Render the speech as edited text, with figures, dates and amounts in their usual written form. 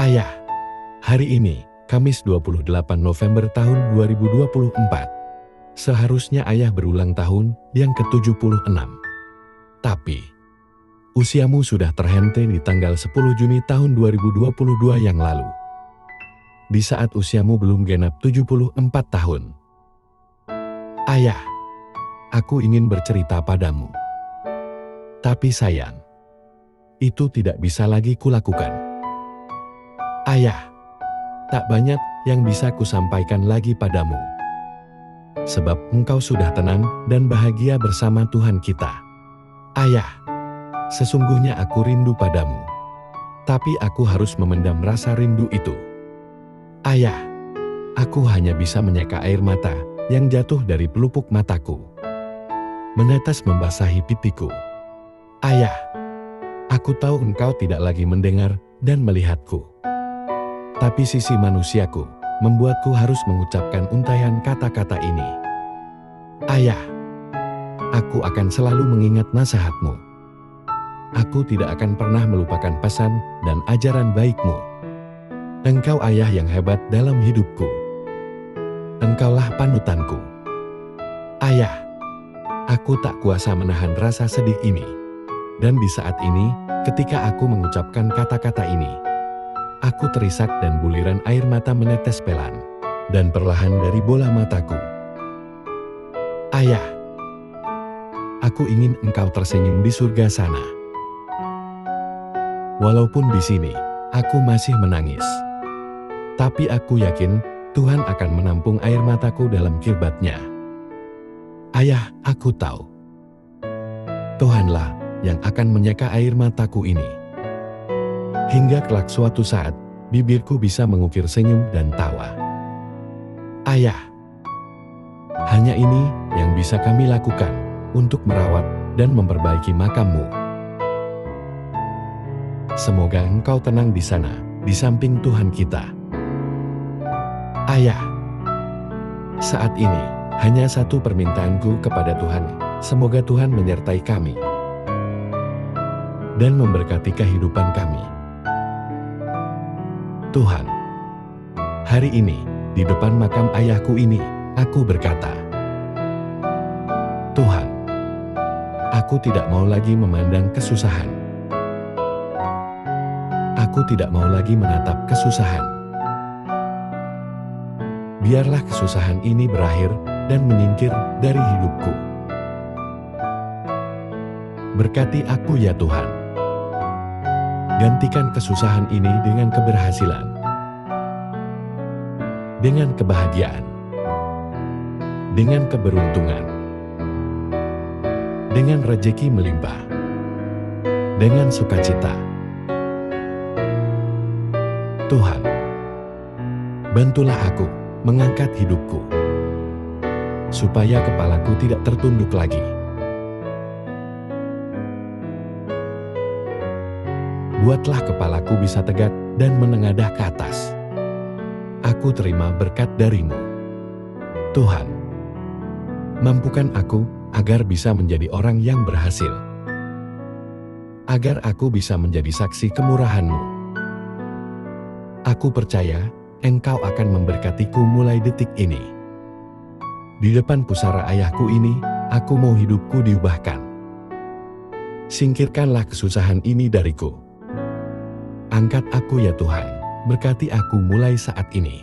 Ayah, hari ini, Kamis 28 November tahun 2024. Seharusnya ayah berulang tahun yang ke-76. Tapi, usiamu sudah terhenti di tanggal 10 Juni tahun 2022 yang lalu. Di saat usiamu belum genap 74 tahun. Ayah, aku ingin bercerita padamu. Tapi sayang, itu tidak bisa lagi kulakukan. Ayah, tak banyak yang bisa kusampaikan lagi padamu. Sebab engkau sudah tenang dan bahagia bersama Tuhan kita. Ayah, sesungguhnya aku rindu padamu. Tapi aku harus memendam rasa rindu itu. Ayah, aku hanya bisa menyeka air mata yang jatuh dari pelupuk mataku. Menetes membasahi pipiku. Ayah, aku tahu engkau tidak lagi mendengar dan melihatku. Tapi sisi manusiaku membuatku harus mengucapkan untayan kata-kata ini. Ayah, aku akan selalu mengingat nasihatmu. Aku tidak akan pernah melupakan pesan dan ajaran baikmu. Engkau ayah yang hebat dalam hidupku. Engkaulah panutanku. Ayah, aku tak kuasa menahan rasa sedih ini. Dan di saat ini, ketika aku mengucapkan kata-kata ini, aku terisak dan buliran air mata menetes pelan dan perlahan dari bola mataku. Ayah, aku ingin engkau tersenyum di surga sana. Walaupun di sini, aku masih menangis. Tapi aku yakin Tuhan akan menampung air mataku dalam kirbatnya. Ayah, aku tahu. Tuhanlah yang akan menyeka air mataku ini. Hingga kelak suatu saat, bibirku bisa mengukir senyum dan tawa. Ayah, hanya ini yang bisa kami lakukan untuk merawat dan memperbaiki makammu. Semoga engkau tenang di sana, di samping Tuhan kita. Ayah, saat ini hanya satu permintaanku kepada Tuhan, semoga Tuhan menyertai kami dan memberkati kehidupan kami. Tuhan, hari ini, di depan makam ayahku ini, aku berkata, Tuhan, aku tidak mau lagi memandang kesusahan. Aku tidak mau lagi menatap kesusahan. Biarlah kesusahan ini berakhir dan menyingkir dari hidupku. Berkati aku ya Tuhan. Gantikan kesusahan ini dengan keberhasilan, dengan kebahagiaan, dengan keberuntungan, dengan rejeki melimpah, dengan sukacita. Tuhan, bantulah aku mengangkat hidupku, supaya kepalaku tidak tertunduk lagi. Buatlah kepalaku bisa tegak dan menengadah ke atas. Aku terima berkat darimu. Tuhan, mampukan aku agar bisa menjadi orang yang berhasil. Agar aku bisa menjadi saksi kemurahan-Mu. Aku percaya Engkau akan memberkatiku mulai detik ini. Di depan pusara ayahku ini, aku mau hidupku diubahkan. Singkirkanlah kesusahan ini dariku. Angkat aku ya Tuhan, berkati aku mulai saat ini.